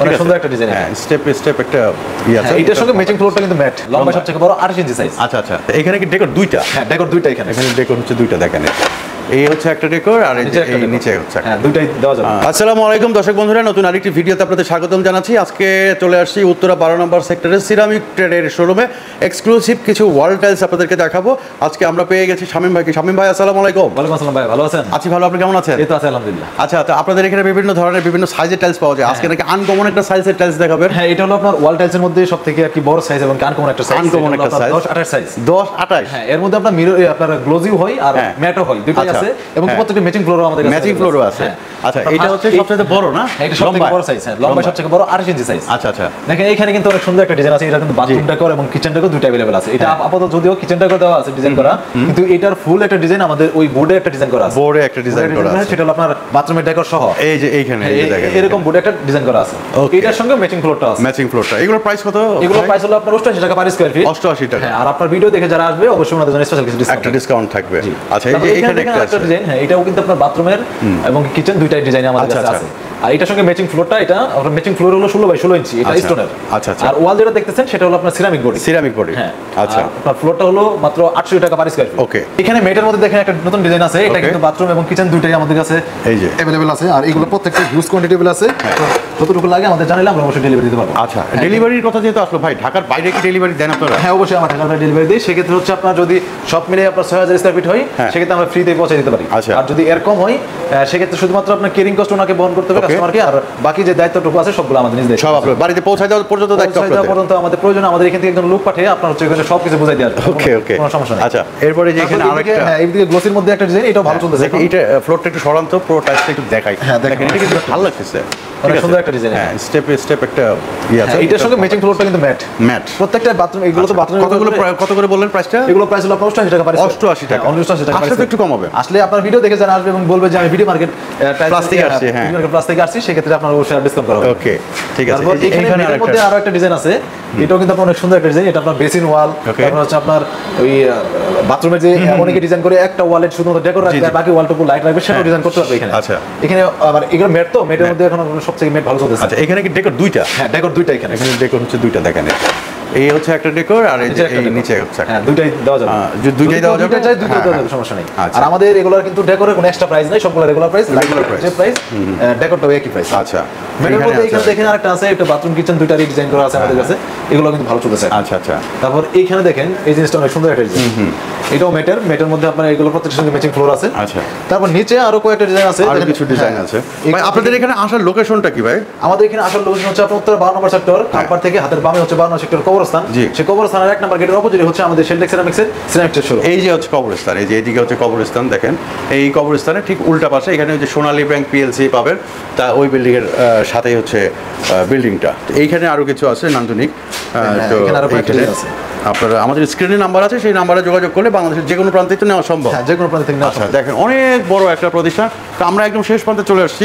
অনেক সুন্দর একটা ডিজাইন। হ্যাঁ, স্টেপ একটা আছে। এটার সঙ্গে ম্যাচিং ফ্লোরটা কিন্তু ম্যাট, লম্বা সবথেকে বড় 28 ইঞ্চি সাইজ। আচ্ছা আচ্ছা, এখানে কি ডেকোর দুইটা? হ্যাঁ, ডেকোর দুইটা এখানে ডেকোর হচ্ছে দুইটা, দেখেন এই হচ্ছে একটা ডেকোর আর এই নিচে হচ্ছে। হ্যাঁ, দুইটাই দেওয়া যাবে। আসসালামু আলাইকুম দর্শক বন্ধুরা, নতুন আরেকটি ভিডিওতে আপনাদের স্বাগতম জানাচ্ছি। আজকে চলে আসছি উত্তরা 12 নম্বর সেক্টরের সিরামিক ট্রেডের শোরুমে। এক্সক্লুসিভ কিছু ওয়াল টাইলস আপনাদেরকে দেখাবো। আজকে আমরা পেয়ে গেছি শামীম ভাইকে। শামীম ভাই আসসালামু আলাইকুম। ওয়ালাইকুম আসসালাম ভাই, ভালো আছেন? আছি ভালো, আপনি কেমন আছেন? এই তো আছি আলহামদুলিল্লাহ। আচ্ছা, তো আপনাদের এখানে বিভিন্ন ধরনের বিভিন্ন সাইজের টাইলস পাওয়া যায়। আজকে নাকি আনকমন একটা সাইজের টাইলস দেখাবেন। হ্যাঁ, এটা হলো আপনার ওয়াল টাইলসের মধ্যে সবথেকে আর কি বড় সাইজ এবং আনকমন একটা সাইজ। আনকমন একটা সাইজ 10-28 সাইজ। 10-28। হ্যাঁ, এর মধ্যে আপনার মিরর আপনার গ্লোজিও হয় আর ম্যাটও হয়, দুটোই আছে এবং প্রত্যেকটা ম্যাচিং ফ্লোরও আমাদের কাছে ম্যাচিং ফ্লোরও আছে। আচ্ছা, এটা হচ্ছে সবচেয়ে বড় না? এটা সবথেকে বড় সাইজ। হ্যাঁ, লম্বা সবথেকে বড় 28 ইঞ্চি সাইজ। আচ্ছা আচ্ছা, দেখেন এখানে কিন্তু অনেক সুন্দর একটা ডিজাইন আছে। এটা কিন্তু বাথরুম ডেকোর এবং কিচেন ডেকোর দুটো अवेलेबल আছে। এটা আপাতত যদিও কিচেন ডেকোর দেওয়া আছে ডিজাইন করা, কিন্তু এটার ফুল একটা ডিজাইন আমাদের ওই বোর্ডে একটা ডিজাইন করা আছে। বোর্ডে একটা ডিজাইন করা আছে, সেটা হলো আপনার বাথরুমের ডেকোর সহ। এই যে এইখানে এরকম বোর্ডে একটা ডিজাইন করা আছে। এটার সঙ্গে ম্যাচিং ফ্লোরটা আছে। ম্যাচিং ফ্লোরটা, এগুলোর প্রাইস কত? এগুলোর প্রাইস হলো আপনার 88 টাকা পার স্কয়ার ফিট। 88 টাকা। হ্যাঁ, আর আপনার ভিডিও দেখে যারা আসবে অবশ্যই ওনাদের জন্য স্পেশাল কিছু একটা ডিসকাউন্ট থাকবে। আচ্ছা, এই যে এখানে একটা ডিজাইন, হ্যাঁ, এটাও কিন্তু আপনার বাথরুমের এবং কিচেন দুইটাই ডিজাইন আমাদের কাছে আছে। আর এটার সঙ্গে ম্যাচিং ফ্লোরটা, এটা আপনার ম্যাচিং ফ্লোর হলো 16 বাই 16 ইঞ্চি, এটা স্টোনের। আচ্ছা আচ্ছা, আর ওয়াল যেটা দেখতেছেন সেটা হলো আপনার সিরামিক বডি। Ceramic body. হ্যাঁ, আচ্ছা, আপনার ফ্লোরটা হলো মাত্র 800 টাকা পার স্কয়ার ফিট। ওকে। এখানে মেটের মধ্যে দেখেন একটা নতুন ডিজাইন আছে। এটা কিন্তু বাথরুম এবং কিচেন দুইটাই আমাদের কাছে এই যে अवेलेबल আছে। আর এগুলো প্রত্যেকটা হিউজ কোয়ান্টিটি আছে। যতটুকু লাগে আমাদের জানালে আমরা অবশ্যই ডেলিভারি দিতে পারবো। আচ্ছা, ডেলিভারির কথা যেহেতু আসলো ভাই, ঢাকার বাইরে কি ডেলিভারি দেন আপনারা? হ্যাঁ, অবশ্যই আমরা ঢাকার বাইরে ডেলিভারি দিই। সেক্ষেত্রে হচ্ছে আপনার যদি সব মিলে আপনার 6000 স্কয়ার ফিট হয়, সেক্ষেত্রে আমরা ফ্রিতে পৌঁছে দিতে পারি। আর যদি এর কম হয়, সেক্ষেত্রে শুধুমাত্র আপনার কেরিং কস্ট ওনাকে বহন করতে হবে কাস্টমারকে, আর বাকি যে দায়িত্বটুকু আছে সবগুলো আমাদের নিজেদের। সব আপনার বাড়িতে পৌঁছায় দেওয়া পর্যন্ত দায়িত্ব আপনাদের। পৌঁছায় দেওয়া পর্যন্ত আমাদের প্রয়োজন, আমাদের এখান থেকে একজন লোক পাঠিয়ে আপনার হচ্ছে এখানে সবকিছু বুঝাই দেওয়ার। ওকে ওকে, কোনো সমস্যা নেই। আচ্ছা, এরপরে যে এখানে আরেকটা, হ্যাঁ, এইদিকে গ্লোসির মধ্যে একটা ডিজাইন, এটাও ভালো চলতেছে। এইটা ফ্লোরটা একটু সরান্ত, পুরো টাইলসটা একটু দেখাই। হ্যাঁ, দেখেন এটা কিন্তু ভালো লাগতেছে, অনেক সুন্দর একটা ডিজাইন। হ্যাঁ, স্টেপ একটা আছে। এটার সঙ্গে ম্যাচিং ফ্লোরটা কিন্তু ম্যাট প্রত্যেকটা বাথরুম। এগুলো তো বাথরুম কত করে বললেন প্রাইসটা? এগুলো প্রাইস হলো 88 টাকা পার। 88 টাকা। 88 টাকা। আসলে একটু কম হবে। আসলে আপনার ভিডিও দেখে যারা আসবে এবং বলবে যে আমি ভিডিও মার্কেট প্লাস থেকে আসছি, হ্যাঁ, প্লাস থেকে আসছি, সেক্ষেত্রে আপনার অবশ্যই ডিসকাউন্ট করা হবে। ওকে, ঠিক আছে। এখানে এর মধ্যে আরো একটা ডিজাইন আছে। এটাও কিন্তু আপনার অনেক সুন্দর একটা ডিজাইন। এটা আপনার বেসিন ওয়াল, তারপর হচ্ছে আপনার ওই বাথরুমের যে অনেকে ডিজাইন করে একটা ওয়ালে শুধুমাত্র ডেকোর রাখবে, বাকি ওয়ালটুকু লাইট রাখবে, সেটাও ডিজাইন করতে পারবে এখানে। আচ্ছা, এখানে আবার এগুলো ম্যাট, তো ম্যাটের মধ্যে এখন সবথেকে ম্যাট ভালো চলতেছে। আচ্ছা, এখানে কি ডেকোর দুইটা? হ্যাঁ, ডেকোর দুইটা এখানে ডেকোর হচ্ছে দুইটা, দেখেন এই হচ্ছে একটা ডেকোর আর এই নিচে হচ্ছে। হ্যাঁ, দুইটাই দেওয়া যাবে। দুইটাই দেওয়া যাবে, দুইটাই দেওয়া যাবে, সমস্যা নেই। আর আমাদের রেগুলার কিন্তু ডেকোরের কোনো এক্সট্রা প্রাইস নাই, সবগুলো রেগুলার প্রাইস, যে প্রাইস ডেকোরটাও একই প্রাইস। আচ্ছা, মেটের মধ্যে এখানে দেখেন আরেকটা আছে, একটা বাথরুম কিচেন দুইটা ডিজাইন করা আছে আমাদের কাছে। এগুলো কিন্তু ভালো চলতেছে। আচ্ছা আচ্ছা, তারপর এইখানে দেখেন এই জিনিসটা অনেক সুন্দর একটা ডিজাইন। এটাও মেটের মধ্যে আপনার এগুলো প্রত্যেকটার সঙ্গে ম্যাচিং ফ্লোর আছে। আচ্ছা, তারপর নিচে আরো কয়েকটা ডিজাইন আছে, আরো কিছু ডিজাইন আছে। ভাই, আপনাদের এখানে আসার লোকেশনটা কি ভাই? আমাদের এখানে আসার লোকেশন হচ্ছে আপনার উত্তর 12 নম্বর সেক্টর, কালপার থেকে হাতের বামে হচ্ছে 12 নম্বর সেক্টর কবরস্থান। সেই কবরস্থানের 1 নম্বর গেটের অপোজিটে হচ্ছে আমাদের শেলটেক সিরামিক্সের সিরামিক্সের শোরুম। এই যে হচ্ছে কবরস্থান, এই যে এইদিকে হচ্ছে কবরস্থান, দেখেন এই কবরস্থানের ঠিক উল্টা পাশে এখানে হচ্ছে সোনালী ব্যাংক পিএলসি পাবেন, তা ওই বিল্ডিং এর সাথেই হচ্ছে বিল্ডিংটা। এইখানে আরো কিছু আছে নান্দনিক। তো এখানে আরো কয়েকটা ডিজাইন আছে। আপনারা আমাদের স্ক্রিনে নাম্বার আছে, সেই নাম্বারে যোগাযোগ করলে বাংলাদেশের যে কোনো প্রান্ত থেকে নেওয়া সম্ভব। হ্যাঁ, যে কোনো প্রান্ত থেকে নেওয়া সম্ভব। দেখেন অনেক বড় একটা প্রতিষ্ঠান। তো আমরা একদম শেষ প্রান্তে চলে আসছি।